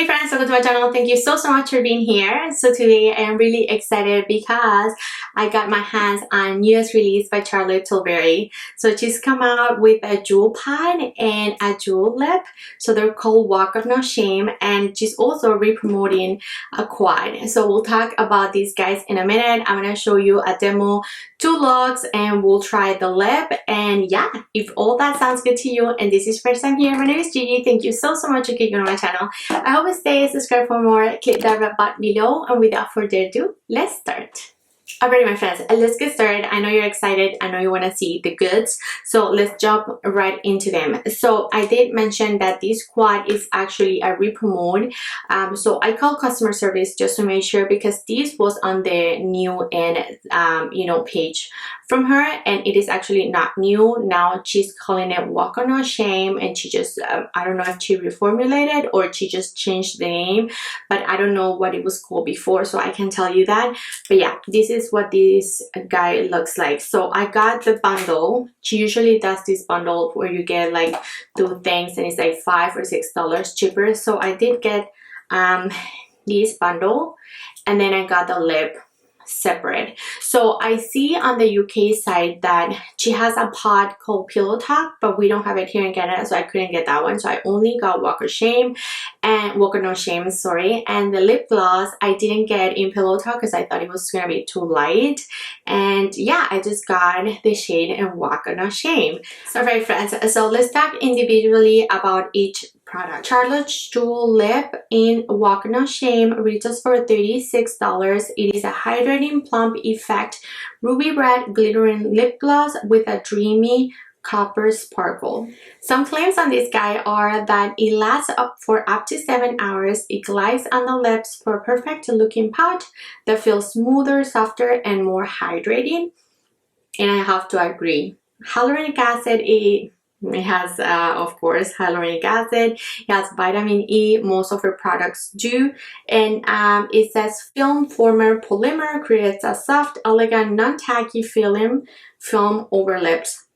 Hey friends, welcome to my channel. Thank you so much for being here. So today I am really excited because I got my hands on newest release by Charlotte Tilbury. So she's come out with a jewel pad and a jewel lip. So they're called Walk of No Shame, and she's also re-promoting a quad. So we'll talk about these guys in a minute. I'm gonna show you a demo, 2 looks, and we'll try the lip. And yeah, if all that sounds good to you and this is first time here, my name is Gigi. Thank you so much for clicking on my channel. I hope you stay, subscribe for more, click that red button below, and without further ado, let's start. Alrighty my friends, let's get started. I know you're excited, I know you want to see the goods, so let's jump right into them. So I did mention that this quad is actually a re-promote, so I called customer service just to make sure, because this was on the new and page from her, and it is actually not new. Now she's calling it Walk of No Shame, and she just I don't know if she reformulated or she just changed the name, but I don't know what it was called before, so I can tell you that. But yeah, this is what this guy looks like. So I got the bundle. She usually does this bundle where you get like 2 things and it's like $5 or $6 cheaper. So I did get this bundle, and then I got the lip separate. So I see on the UK side that she has a pod called Pillow Talk, but we don't have it here in Canada, so I couldn't get that one. So I only got Walk of No Shame, sorry. And the lip gloss I didn't get in Pillow Talk because I thought it was gonna be too light. And yeah, I just got the shade in Walk of No Shame. So right friends, so let's talk individually about each product. Charlotte's Jewel Lip in Walk of No Shame retails for $36. It is a hydrating plump effect ruby red glittering lip gloss with a dreamy copper sparkle. Some claims on this guy are that it lasts for up to 7 hours. It glides on the lips for a perfect looking pout that feels smoother, softer, and more hydrating. And I have to agree. Hyaluronic acid, it has of course hyaluronic acid. It has vitamin E. Most of her products do. And it says film former polymer creates a soft, elegant, non-tacky film over lips.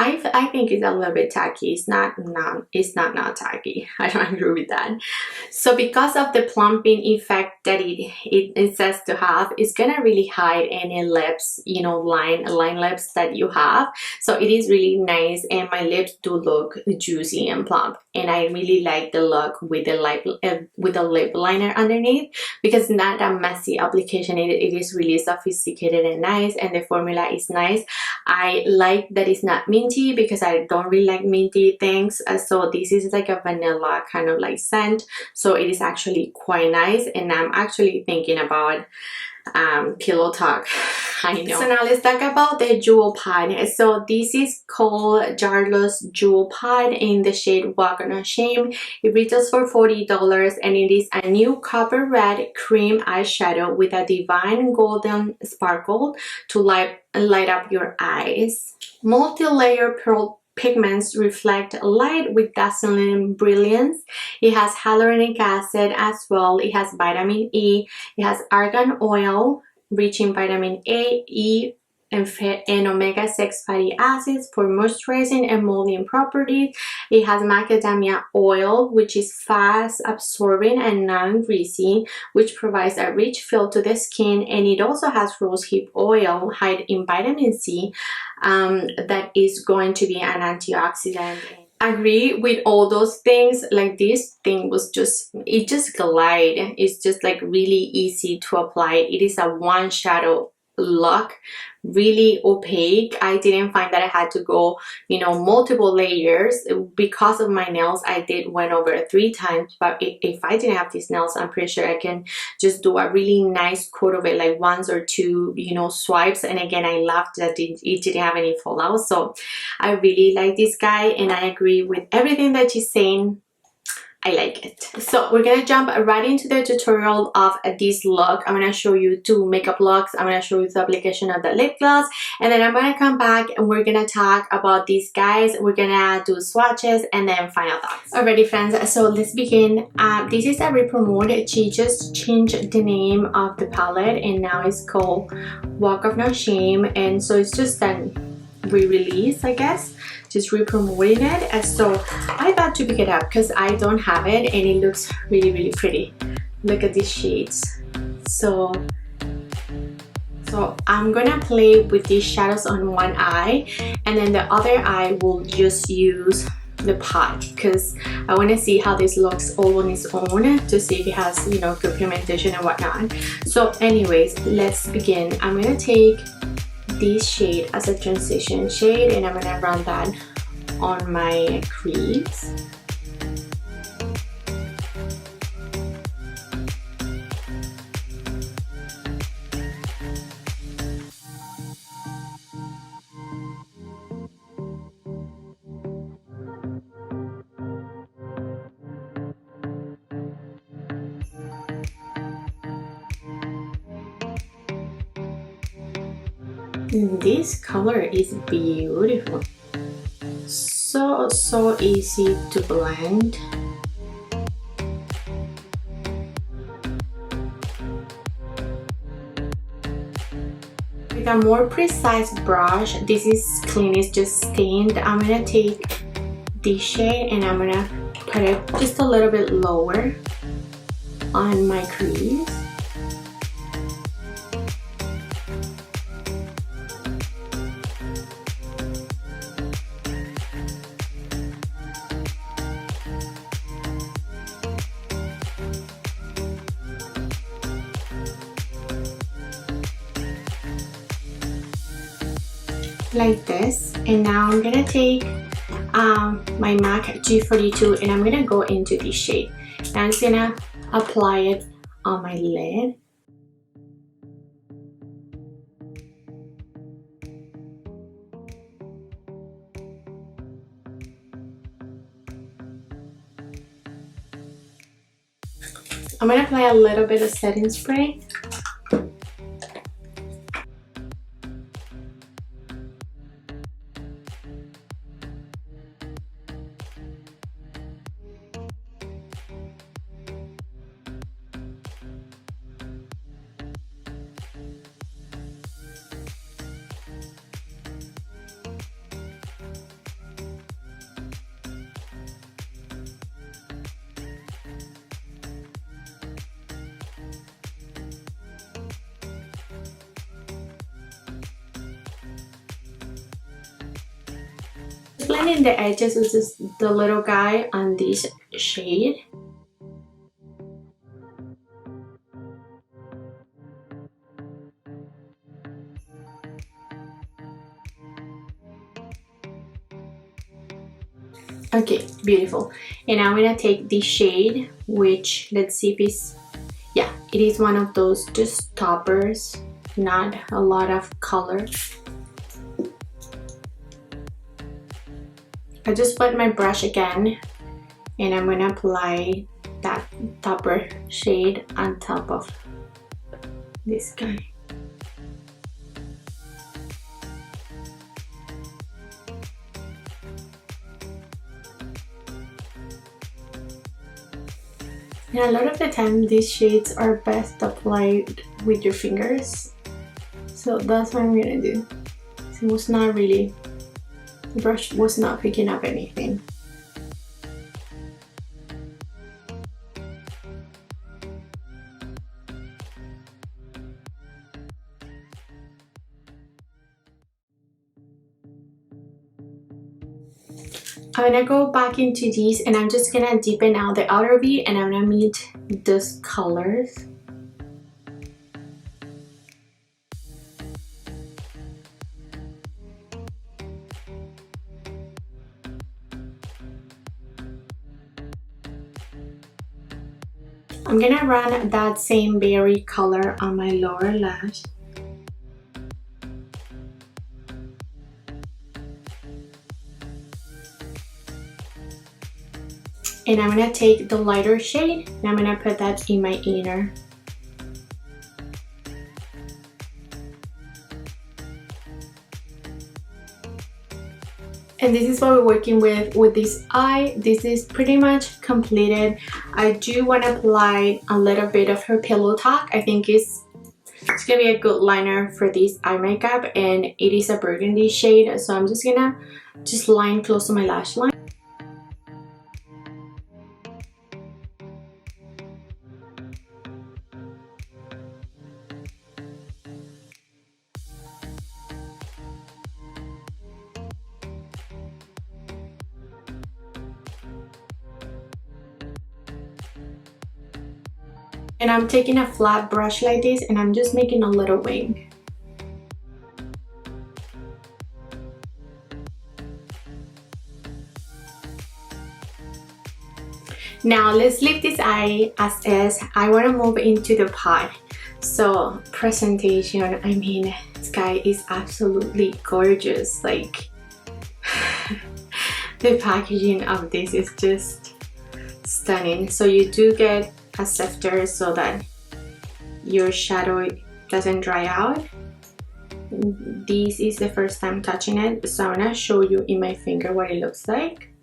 I think it's a little bit tacky. It's not tacky. I don't agree with that. So because of the plumping effect that it says to have, it's gonna really hide any lips, line lips that you have. So it is really nice, and my lips do look juicy and plump, and I really like the look with the lip liner underneath, because it's not a messy application. It is really sophisticated and nice, and the formula is nice. I like that it's not minty, because I don't really like minty things. So this is like a vanilla kind of like scent, so it is actually quite nice, and I'm actually thinking about Pillow Talk. I know. So now let's talk about the jewel pad. So this is called Charlotte's Jewel Pad in the shade Walk of No Shame. It retails for $40, and it is a new copper red cream eyeshadow with a divine golden sparkle to light up your eyes. Multi-layer pearl pigments reflect light with dazzling brilliance. It has hyaluronic acid as well. It has vitamin E. It has argan oil, rich in vitamin A, E, and omega-6 fatty acids for moisturizing and molding properties. It has macadamia oil, which is fast absorbing and non-greasy, which provides a rich feel to the skin. And it also has rosehip oil, high in vitamin C, that is going to be an antioxidant. Agree with all those things. Like, this thing was just glide. It's just like really easy to apply. It is a one shadow look, really opaque. I didn't find that I had to go multiple layers. Because of my nails, I went over 3 times, but if I didn't have these nails, I'm pretty sure I can just do a really nice coat of it, like 1 or 2 swipes. And again, I loved that it didn't have any fallout. So I really like this guy, and I agree with everything that she's saying. I like it. So we're gonna jump right into the tutorial of this look. I'm gonna show you 2 makeup looks. I'm gonna show you the application of the lip gloss, and then I'm gonna come back and we're gonna talk about these guys. We're gonna do swatches and then final thoughts. Alrighty friends, so let's begin. This is a re-promote. She just changed the name of the palette, and now it's called Walk of No Shame, and so it's just an re-release, I guess. just re-promoting it. And so I thought to pick it up because I don't have it and it looks really, really pretty. Look at these shades. So I'm gonna play with these shadows on one eye, and then the other eye will just use the pot because I want to see how this looks all on its own to see if it has, you know, good pigmentation and whatnot. So anyways, let's begin. I'm gonna take this shade as a transition shade and I'm gonna run that on my crease. This color is beautiful. So easy to blend. With a more precise brush, this is clean, it's just stained. I'm gonna take this shade and I'm gonna put it just a little bit lower on my crease. Like this, and now I'm gonna take my MAC G42 and I'm gonna go into this shade. And I'm just gonna apply it on my lid. I'm gonna apply a little bit of setting spray. Blending the edges with just the little guy on this shade. Okay, beautiful. And I'm gonna take this shade, which let's see if it's, yeah, it is one of those just toppers, not a lot of color. I just wet my brush again and I'm gonna apply that topper shade on top of this guy. And a lot of the time these shades are best applied with your fingers. So that's what I'm gonna do. So it was not really, the brush was not picking up anything. I'm gonna go back into these and I'm just gonna deepen out the outer V and I'm gonna meet those colors. I'm gonna run that same berry color on my lower lash. And I'm gonna take the lighter shade and I'm gonna put that in my inner. And this is what we're working with this eye. This is pretty much completed. I do want to apply a little bit of her pillow talk. I think it's It's gonna be a good liner for this eye makeup, and it is a burgundy shade, so I'm just gonna line close to my lash line. And I'm taking a flat brush like this, and I'm just making a little wing. Now let's leave this eye as is. I want to move into the pot. So presentation, I mean, this guy is absolutely gorgeous. Like the packaging of this is just stunning. So you do get a sifter so that your shadow doesn't dry out. This is the first time touching it, so I'm gonna show you in my finger what it looks like.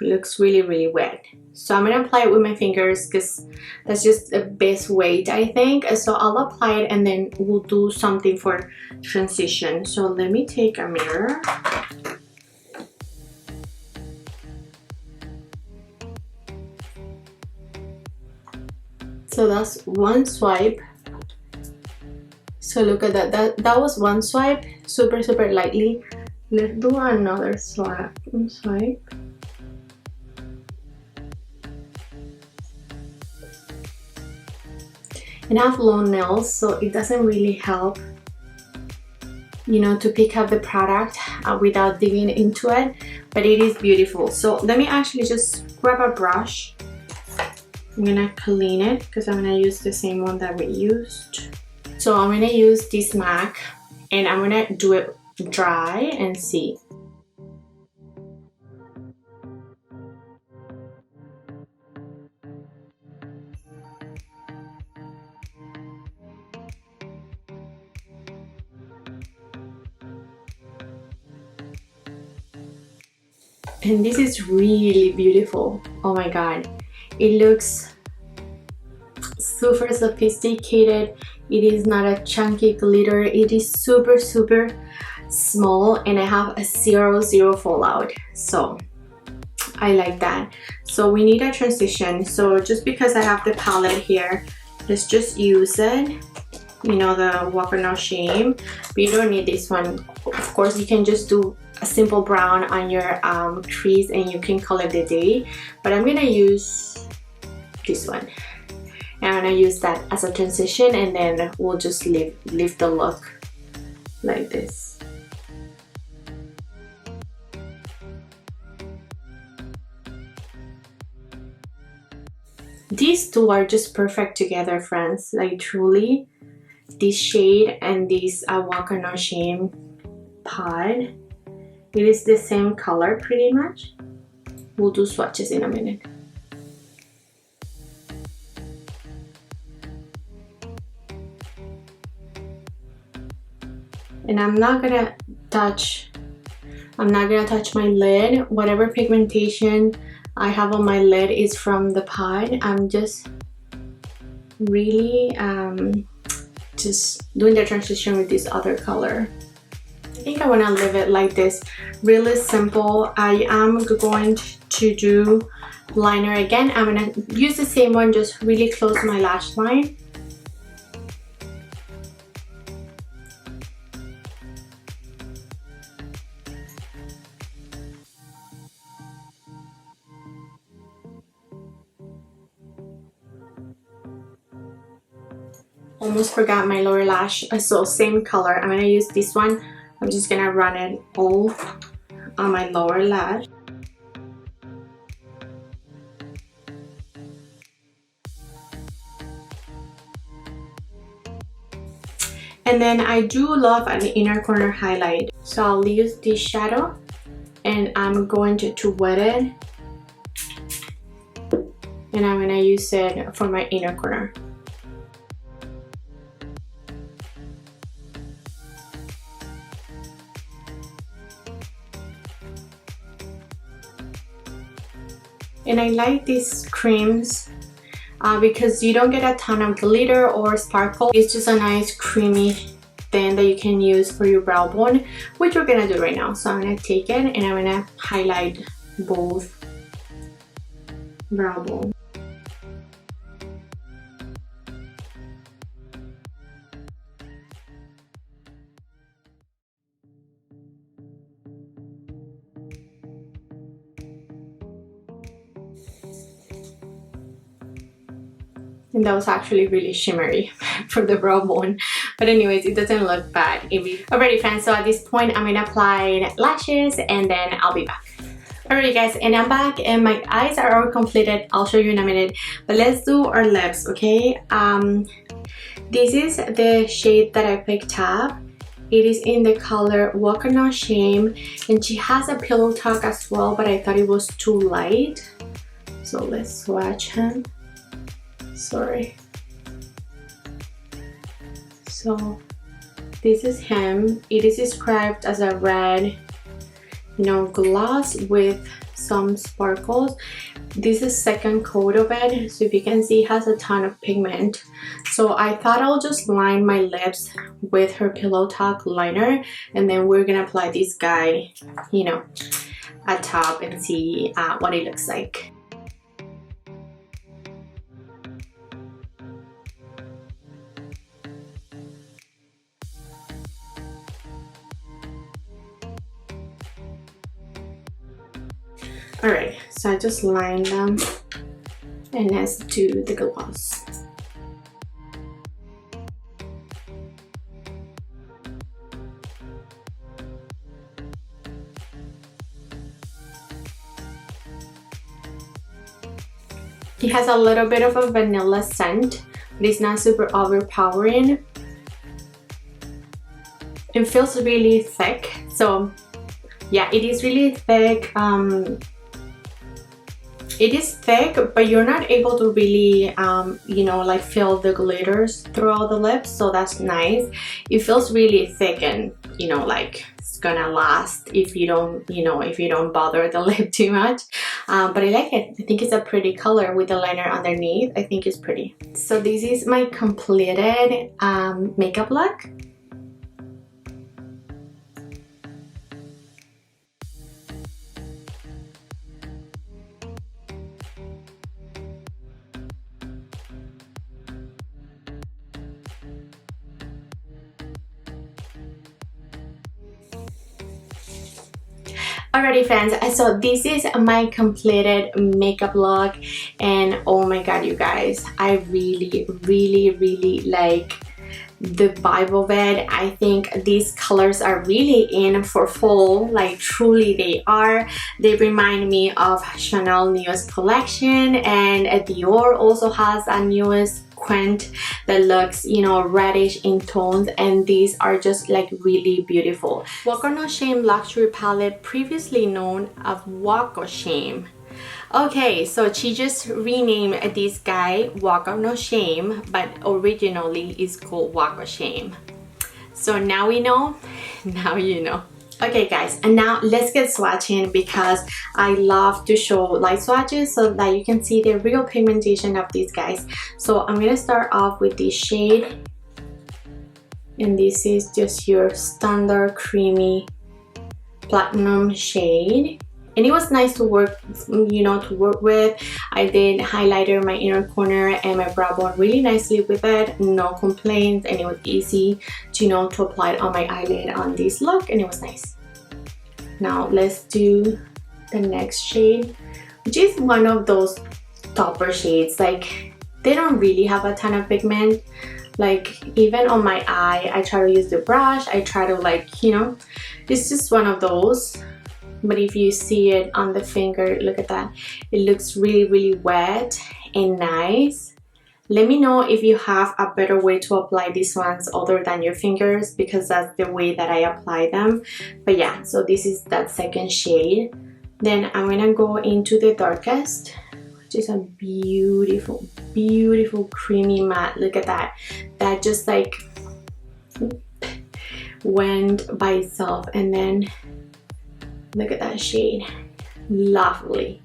It looks really wet, so I'm gonna apply it with my fingers because that's just the best way, I think. So I'll apply it and then we'll do something for transition. So let me take a mirror. So that's one swipe. So look at that. That was one swipe, super lightly. Let's do another swipe. And I have long nails, so it doesn't really help, you know, to pick up the product without digging into it, but it is beautiful. So let me actually just grab a brush. I'm gonna clean it because I'm gonna use the same one that we used. So I'm gonna use this MAC and I'm gonna do it dry and see. And this is really beautiful. Oh my god, it looks super sophisticated. It is not a chunky glitter. It is super small, and I have a zero fallout, so I like that. So we need a transition. So just because I have the palette here, let's just use it, you know, the Walk No Shame, but you don't need this one. Of course, you can just do a simple brown on your crease and you can call it a day, but I'm gonna use this one. And I'm gonna use that as a transition, and then we'll just leave the look like this. These two are just perfect together, friends. Like truly, this shade and this Walk No Shame pod, it is the same color pretty much. We'll do swatches in a minute. And I'm not gonna touch my lid. Whatever pigmentation I have on my lid is from the pod. I'm just really just doing the transition with this other color. I think I want to leave it like this, really simple. I am going to do liner again. I'm gonna use the same one, just really close my lash line. Almost forgot my lower lash, so same color. I'm gonna use this one. I'm just gonna run it all on my lower lash. And then I do love an inner corner highlight, so I'll use this shadow and I'm going to wet it, and I'm gonna use it for my inner corner. And I like these creams. because you don't get a ton of glitter or sparkle. It's just a nice creamy thing that you can use for your brow bone, which we're gonna do right now. So I'm gonna take it and I'm gonna highlight both brow bone. And that was actually really shimmery for the brow bone, but anyways, it doesn't look bad. Alrighty friends, so at this point I'm gonna apply lashes and then I'll be back. Alright guys, and I'm back and my eyes are all completed. I'll show you in a minute, but let's do our lips, okay? This is the shade that I picked up. It is in the color Walk No Shame, and she has a pillow talk as well, but I thought it was too light, so let's swatch him. Sorry. So this is him. It is described as a red, gloss with some sparkles. This is second coat of it, so if you can see, it has a ton of pigment. So I thought I'll just line my lips with her Pillow Talk liner, and then we're gonna apply this guy, at top and see what it looks like. Alright, so I just lined them and let's do the gloss. It has a little bit of a vanilla scent, but it's not super overpowering. It feels really thick, so yeah, it is really thick. It is thick, but you're not able to really, like feel the glitters throughout the lips, so that's nice. It feels really thick and, like it's gonna last if you don't, if you don't bother the lip too much. But I like it. I think it's a pretty color with the liner underneath. I think it's pretty. So this is my completed makeup look. Alrighty friends, so this is my completed makeup look, and oh my god you guys, I really like the vibe of it. I think these colors are really in for fall, like truly they are. They remind me of Chanel newest collection, and Dior also has a newest quint that looks, reddish in tones, and these are just like really beautiful. Walk No Shame luxury palette, previously known as Walk of Shame. Okay, so she just renamed this guy Walk No Shame, but originally it's called Walk of Shame. So now we know, now you know. Okay guys, and now let's get swatching, because I love to show light swatches so that you can see the real pigmentation of these guys. So I'm gonna start off with this shade, and this is just your standard creamy platinum shade, and it was nice to work, to work with. I did highlighter my inner corner and my brow bone really nicely with it, no complaints, and it was easy to, to apply it on my eyelid on this look, and it was nice. Now let's do the next shade, which is one of those topper shades. Like, they don't really have a ton of pigment. Like, even on my eye, I try to use the brush, I try to it's just one of those. But if you see it on the finger, look at that, it looks really wet and nice. Let me know if you have a better way to apply these ones other than your fingers, because that's the way that I apply them. But yeah, so this is that second shade. Then I'm gonna go into the darkest, which is a beautiful creamy matte. Look at that, that just like went by itself. And then look at that shade, lovely.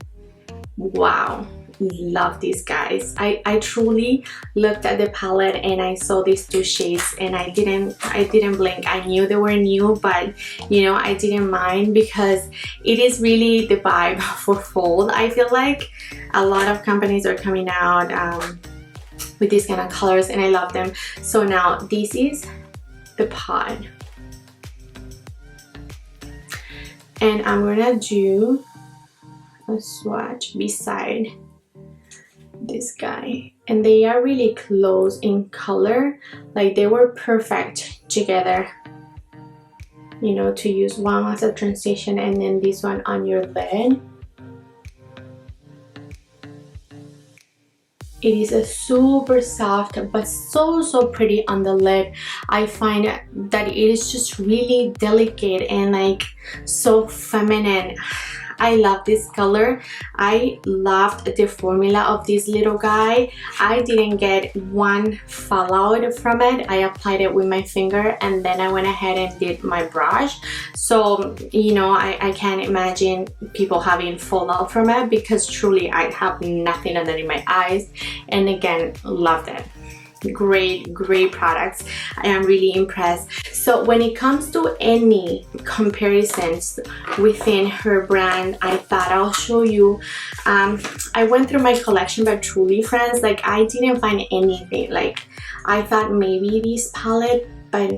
Wow, love these guys. I truly looked at the palette and I saw these two shades and I didn't blink. I knew they were new, but you know, I didn't mind because it is really the vibe for fall. I feel like a lot of companies are coming out with these kind of colors and I love them. So now this is the pot and I'm gonna do a swatch beside this guy, and they are really close in color, like they were perfect together, you know, to use one as a transition and then this one on your lid. It is a super soft but so pretty on the lid. I find that it is just really delicate and like so feminine. I love this color. I loved the formula of this little guy. I didn't get one fallout from it. I applied it with my finger and then I went ahead and did my brush. So, you know, I can't imagine people having fallout from it because truly I have nothing underneath my eyes. And again, loved it. Great products. I am really impressed. So when it comes to any comparisons within her brand, I thought I'll show you. I went through my collection, but truly friends, like I didn't find anything. Like I thought maybe this palette, but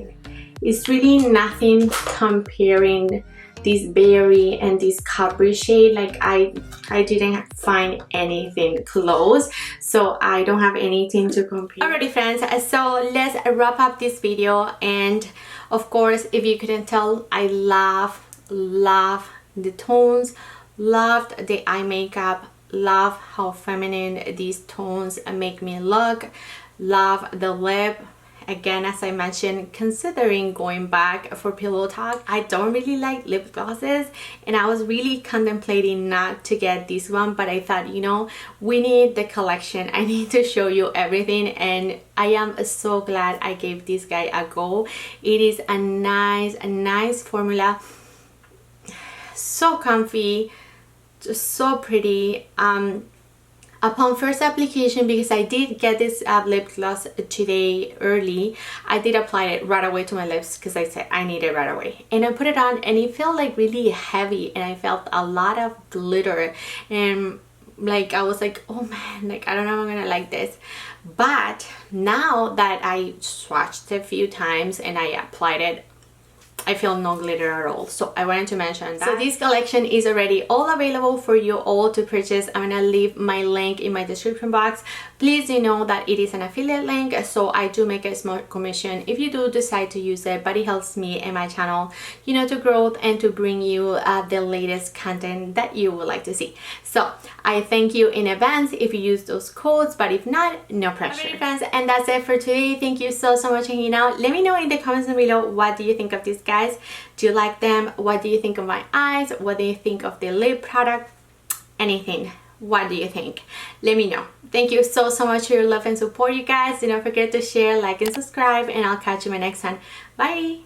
it's really nothing comparing this berry and this coppery shade. Like I didn't find anything close, so I don't have anything to compare. Alrighty friends, so let's wrap up this video. And of course, if you couldn't tell, I love the tones, loved the eye makeup, love how feminine these tones make me look, love the lip. Again, as I mentioned, considering going back for pillow talk, I don't really like lip glosses and I was really contemplating not to get this one, but I thought, you know, we need the collection. I need to show you everything and I am so glad I gave this guy a go. It is a nice formula, so comfy, just so pretty. Upon first application, because I did get this lip gloss today early, I did apply it right away to my lips because I said I need it right away. And I put it on and it felt like really heavy and I felt a lot of glitter. And like I was like, oh man, like I don't know if I'm gonna like this. But now that I swatched it a few times and I applied it, I feel no glitter at all. So I wanted to mention that. So this collection is already all available for you all to purchase. I'm gonna leave my link in my description box. Please do know that it is an affiliate link, so I do make a small commission if you do decide to use it, but it helps me and my channel, you know, to grow and to bring you the latest content that you would like to see. So I thank you in advance if you use those codes, but if not, no pressure. Alright friends, and that's it for today. Thank you so much for hanging out. Let me know in the comments below, what do you think of these guys? Do you like them? What do you think of my eyes? What do you think of the lip product? Anything. What do you think? Let me know. Thank you so much for your love and support, you guys. Do not forget to share, like, and subscribe, and I'll catch you in my next one. Bye!